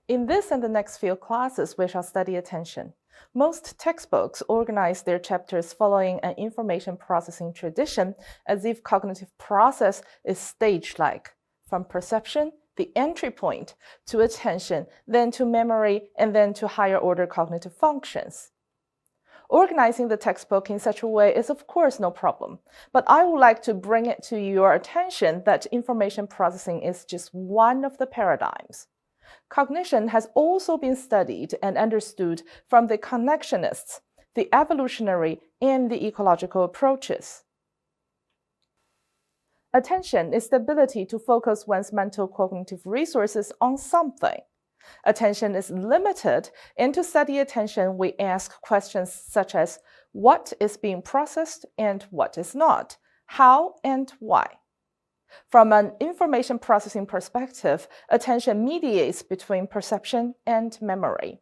In this and the next few classes, we shall study attention. Most textbooks organize their chapters following an information processing tradition, as if cognitive process is stage-like, from perception, the entry point, to attention, then to memory, and then to higher-order cognitive functions. Organizing the textbook in such a way is of course no problem, but I would like to bring it to your attention that information processing is just one of the paradigms. Cognition has also been studied and understood from the connectionists, the evolutionary, and the ecological approaches. Attention is the ability to focus one's mental cognitive resources on something. Attention is limited, and to study attention, we ask questions such as what is being processed and what is not, how and why. From an information processing perspective, attention mediates between perception and memory.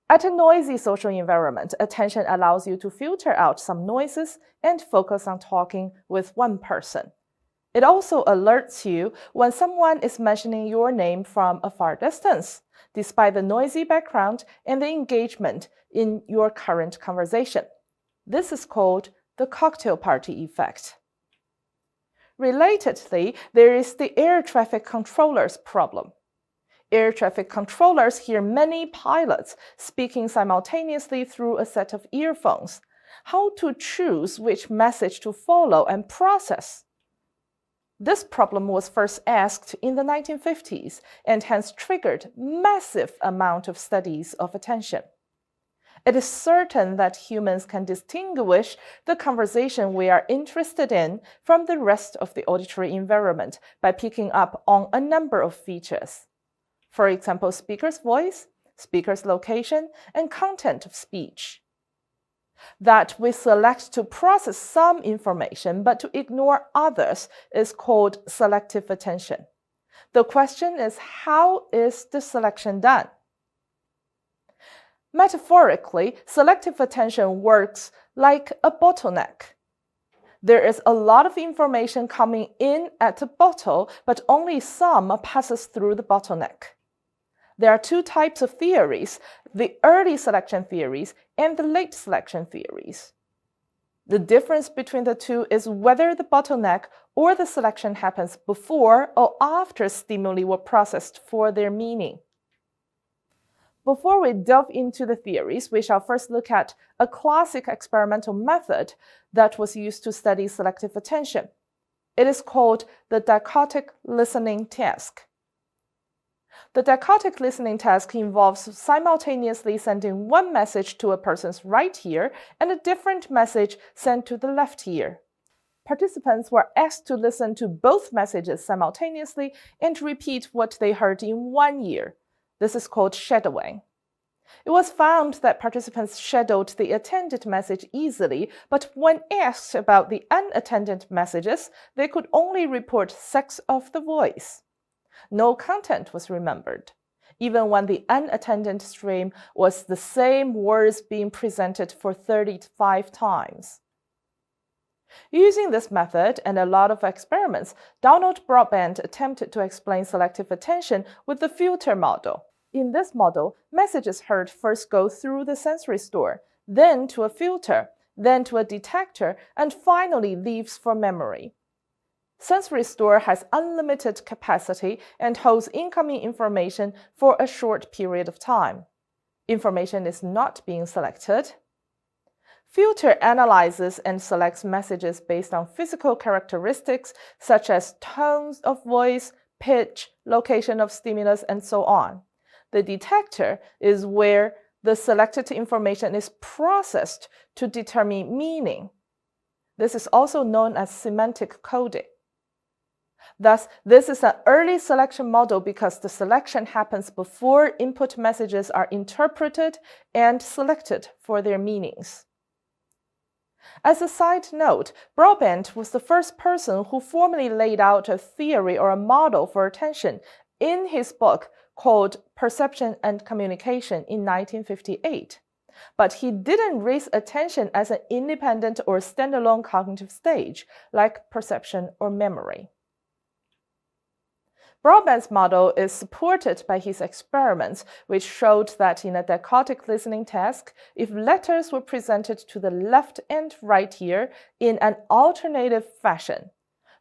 At a noisy social environment, attention allows you to filter out some noises and focus on talking with one person. It also alerts you when someone is mentioning your name from a far distance, despite the noisy background and the engagement in your current conversation. This is called the cocktail party effect. Relatedly, there is the air traffic controllers problem. Air traffic controllers hear many pilots speaking simultaneously through a set of earphones. How to choose which message to follow and process? This problem was first asked in the 1950s and hence triggered massive amount of studies of attention. It is certain that humans can distinguish the conversation we are interested in from the rest of the auditory environment by picking up on a number of features. For example, speaker's voice, speaker's location, and content of speech. That we select to process some information but to ignore others is called selective attention. The question is, how is the selection done? Metaphorically, selective attention works like a bottleneck. There is a lot of information coming in at the bottle, but only some passes through the bottleneck. There are two types of theories, the early selection theories and the late selection theories. The difference between the two is whether the bottleneck or the selection happens before or after stimuli were processed for their meaning. Before we delve into the theories, we shall first look at a classic experimental method that was used to study selective attention. It is called the dichotic listening task. The dichotic listening task involves simultaneously sending one message to a person's right ear and a different message sent to the left ear. Participants were asked to listen to both messages simultaneously and repeat what they heard in one ear. This is called shadowing. It was found that participants shadowed the attended message easily, but when asked about the unattended messages, they could only report sex of the voice. No content was remembered, even when the unattended stream was the same words being presented for 35 times. Using this method and a lot of experiments, Donald Broadbent attempted to explain selective attention with the filter model. In this model, messages heard first go through the sensory store, then to a filter, then to a detector, and finally leaves for memory. Sensory store has unlimited capacity and holds incoming information for a short period of time. Information is not being selected. Filter analyzes and selects messages based on physical characteristics such as tones of voice, pitch, location of stimulus, and so on. The detector is where the selected information is processed to determine meaning. This is also known as semantic coding. Thus, this is an early selection model because the selection happens before input messages are interpreted and selected for their meanings. As a side note, Broadbent was the first person who formally laid out a theory or a model for attention in his book called Perception and Communication in 1958. But he didn't raise attention as an independent or standalone cognitive stage like perception or memory. Broadbent's model is supported by his experiments, which showed that in a dichotic listening task, if letters were presented to the left and right ear in an alternative fashion,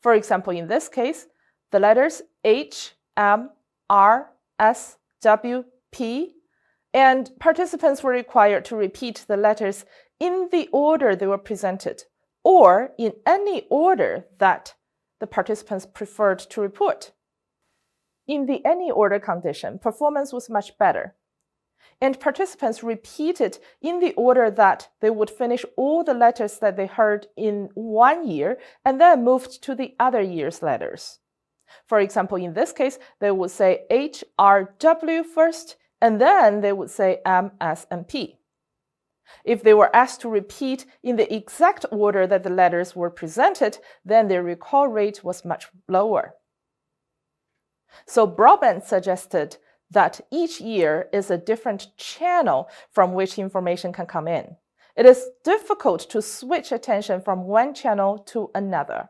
for example, in this case, the letters H, M, R, S, W, P, and participants were required to repeat the letters in the order they were presented, or in any order that the participants preferred to report. In the any order condition, performance was much better, and participants repeated in the order that they would finish all the letters that they heard in one ear and then moved to the other ear's letters. For example, in this case, they would say H, R, W first, and then they would say M, S, and P. If they were asked to repeat in the exact order that the letters were presented, then their recall rate was much lower. So Broadbent suggested that each ear is a different channel from which information can come in. It is difficult to switch attention from one channel to another.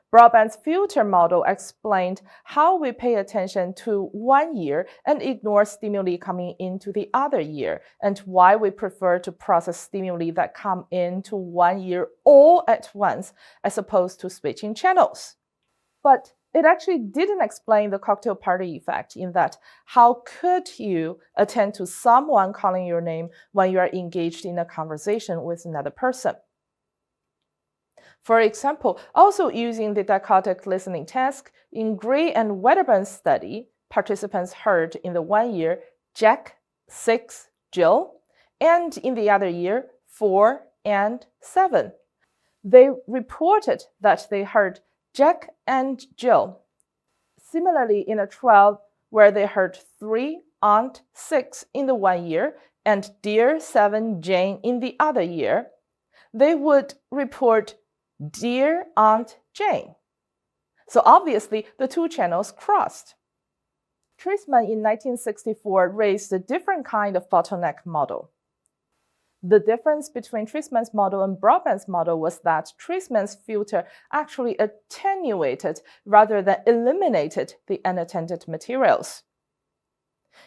Broadbent's filter model explained how we pay attention to one ear and ignore stimuli coming into the other ear, and why we prefer to process stimuli that come into one ear all at once as opposed to switching channels. But it actually didn't explain the cocktail party effect, in that how could you attend to someone calling your name when you are engaged in a conversation with another person? For example, also using the dichotic listening task, in Gray and Wedderburn's study, participants heard in the one ear Jack, 6, Jill, and in the other ear 4 and 7. They reported that they heard Jack and Jill. Similarly, in a trial where they heard 3, Aunt, 6 in the one ear and Dear, 7, Jane in the other ear, they would report Dear Aunt Jane. So obviously, the two channels crossed. Treisman in 1964 raised a different kind of bottleneck model. The difference between Treisman's model and Broadbent's model was that Treisman's filter actually attenuated rather than eliminated the unattended materials.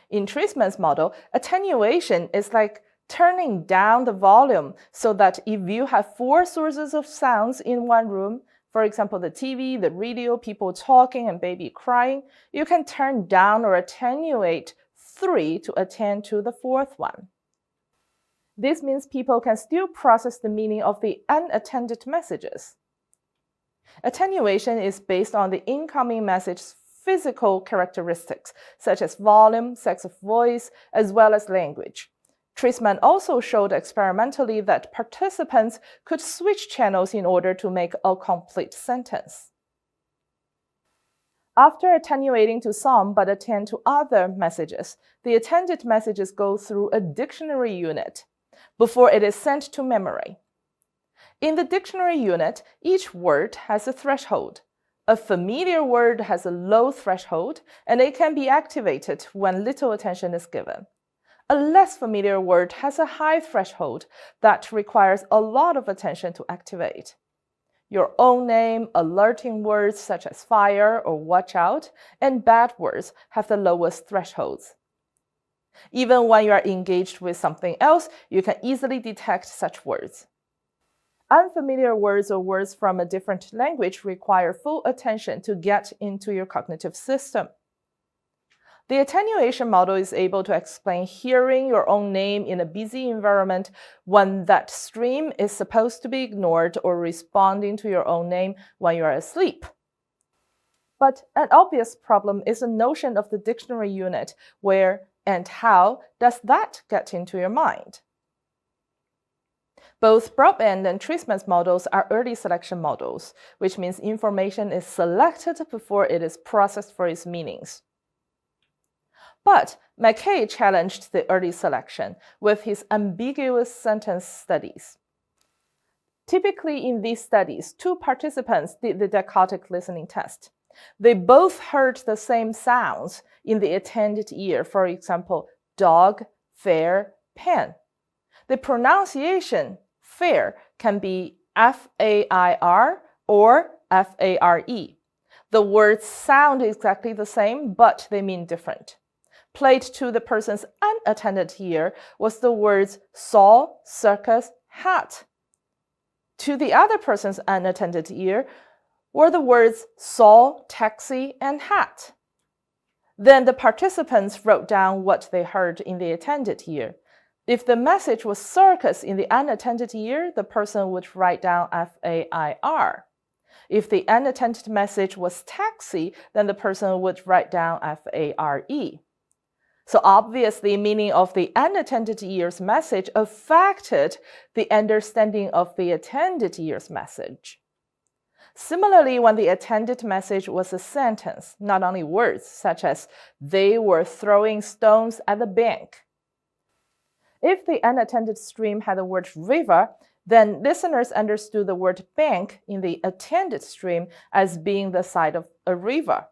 In Treisman's model, attenuation is like turning down the volume so that if you have 4 sources of sounds in one room, for example, the TV, the radio, people talking, and baby crying, you can turn down or attenuate 3 to attend to the 4th one. This means people can still process the meaning of the unattended messages. Attenuation is based on the incoming message's physical characteristics, such as volume, sex of voice, as well as language. Treisman also showed experimentally that participants could switch channels in order to make a complete sentence. After attenuating to some but attend to other messages, the attended messages go through a dictionary unit before it is sent to memory. In the dictionary unit, each word has a threshold. A familiar word has a low threshold, and it can be activated when little attention is given. A less familiar word has a high threshold that requires a lot of attention to activate. Your own name, alerting words such as fire or watch out, and bad words have the lowest thresholds. Even when you are engaged with something else, you can easily detect such words. Unfamiliar words or words from a different language require full attention to get into your cognitive system. The attenuation model is able to explain hearing your own name in a busy environment when that stream is supposed to be ignored, or responding to your own name when you are asleep. But an obvious problem is the notion of the dictionary unit. Where and how does that get into your mind? Both Broadbent and Treisman's models are early selection models, which means information is selected before it is processed for its meanings. But Mackay challenged the early selection with his ambiguous sentence studies. Typically in these studies, 2 participants did the dichotic listening test. They both heard the same sounds in the attended ear, for example, dog, fair, pen. The pronunciation fair can be F-A-I-R or F-A-R-E. The words sound exactly the same, but they mean different. Played to the person's unattended ear was the words saw, circus, hat. To the other person's unattended ear were the words saw, taxi, and hat. Then the participants wrote down what they heard in the attended ear. If the message was circus in the unattended ear, the person would write down FAIR. If the unattended message was taxi, then the person would write down FARE. So obviously, meaning of the unattended ear's message affected the understanding of the attended ear's message. Similarly, when the attended message was a sentence, not only words, such as they were throwing stones at the bank. If the unattended stream had the word river, then listeners understood the word bank in the attended stream as being the side of a river.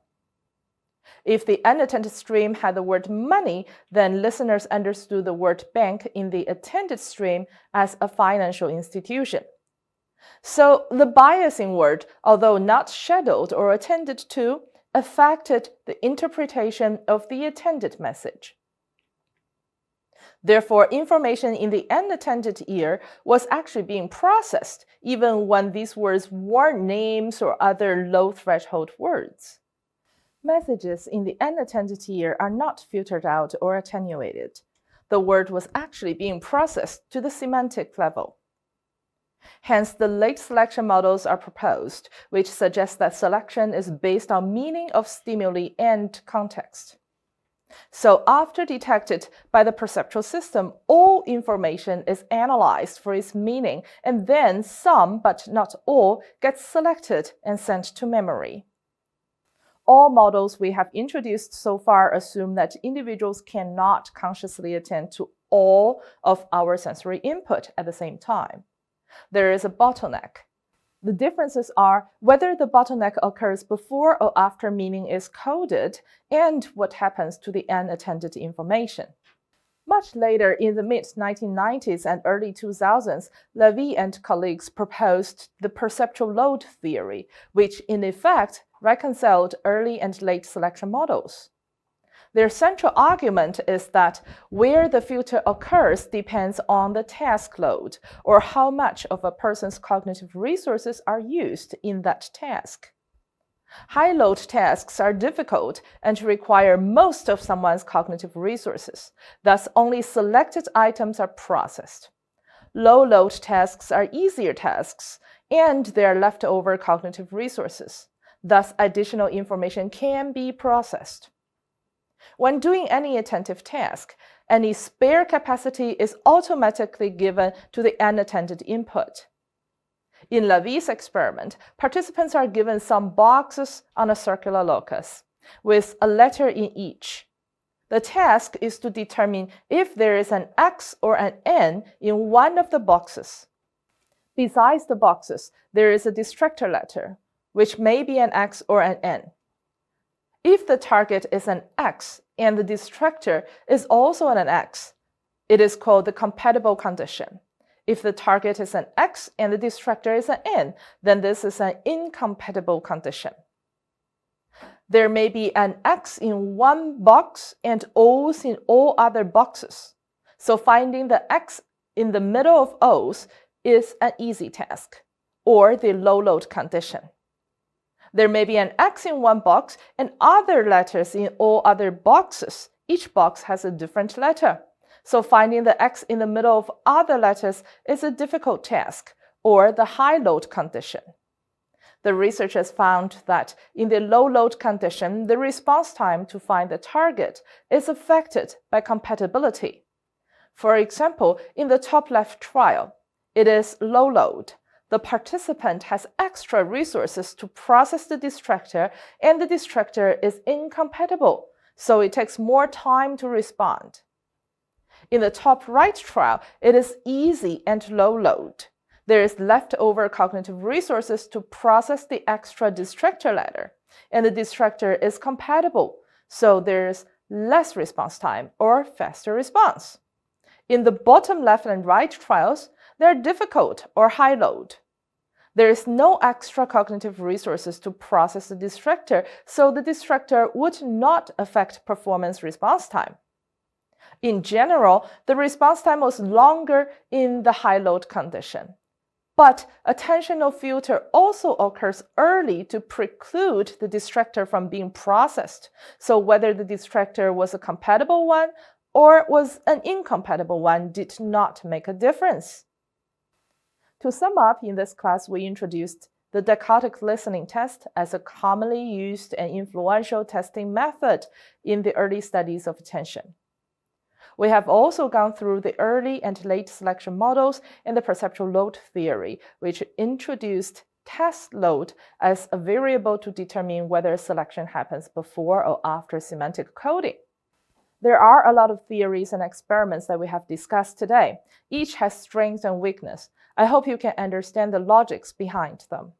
If the unattended stream had the word money, then listeners understood the word bank in the attended stream as a financial institution. So the biasing word, although not shadowed or attended to, affected the interpretation of the attended message. Therefore, information in the unattended ear was actually being processed, even when these words weren't names or other low-threshold words. Messages in the unattended ear are not filtered out or attenuated. The word was actually being processed to the semantic level. Hence, the late selection models are proposed, which suggests that selection is based on meaning of stimuli and context. So after detected by the perceptual system, all information is analyzed for its meaning, and then some, but not all, gets selected and sent to memory. All models we have introduced so far assume that individuals cannot consciously attend to all of our sensory input at the same time. There is a bottleneck. The differences are whether the bottleneck occurs before or after meaning is coded and what happens to the unattended information. Much later, in the mid-1990s and early 2000s, Levy and colleagues proposed the perceptual load theory, which in effect reconciled early and late selection models. Their central argument is that where the filter occurs depends on the task load, or how much of a person's cognitive resources are used in that task. High-load tasks are difficult and require most of someone's cognitive resources. Thus, only selected items are processed. Low-load tasks are easier tasks, and they are leftover cognitive resources. Thus, additional information can be processed. When doing any attentive task, any spare capacity is automatically given to the unattended input. In Levy's experiment, participants are given some boxes on a circular locus, with a letter in each. The task is to determine if there is an X or an N in one of the boxes. Besides the boxes, there is a distractor letter, which may be an X or an N. If the target is an X and the distractor is also an X, it is called the compatible condition. If the target is an X and the distractor is an N, then this is an incompatible condition. There may be an X in one box and O's in all other boxes. So finding the X in the middle of O's is an easy task, or the low-load condition. There may be an X in one box and other letters in all other boxes. Each box has a different letter. So finding the X in the middle of other letters is a difficult task, or the high-load condition. The researchers found that in the low-load condition, the response time to find the target is affected by compatibility. For example, in the top left trial, it is low-load. The participant has extra resources to process the distractor, and the distractor is incompatible, so it takes more time to respond. In the top right trial, it is easy and low load. There is leftover cognitive resources to process the extra distractor letter, and the distractor is compatible, so there's less response time or faster response. In the bottom left and right trials, they're difficult or high load. There is no extra cognitive resources to process the distractor, so the distractor would not affect performance response time. In general, the response time was longer in the high load condition. But attentional filter also occurs early to preclude the distractor from being processed. So whether the distractor was a compatible one or was an incompatible one did not make a difference. To sum up, in this class, we introduced the dichotic listening test as a commonly used and influential testing method in the early studies of attention. We have also gone through the early and late selection models and the perceptual load theory, which introduced test load as a variable to determine whether selection happens before or after semantic coding. There are a lot of theories and experiments that we have discussed today. Each has strengths and weaknesses. I hope you can understand the logics behind them.